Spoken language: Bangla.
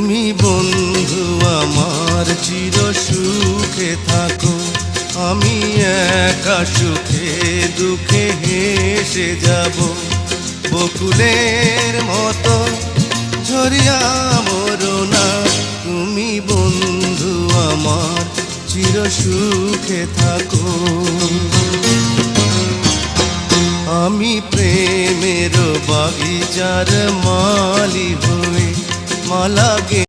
তুমি বন্ধু আমার চির সুখে থাকো, আমি একা সুখে দুঃখে হেসে যাব। বকুলের মতো ঝরিয়া মরো না, তুমি বন্ধু আমার চির সুখে থাকো। আমি প্রেমের বাগিচার মালি হয়ে মালা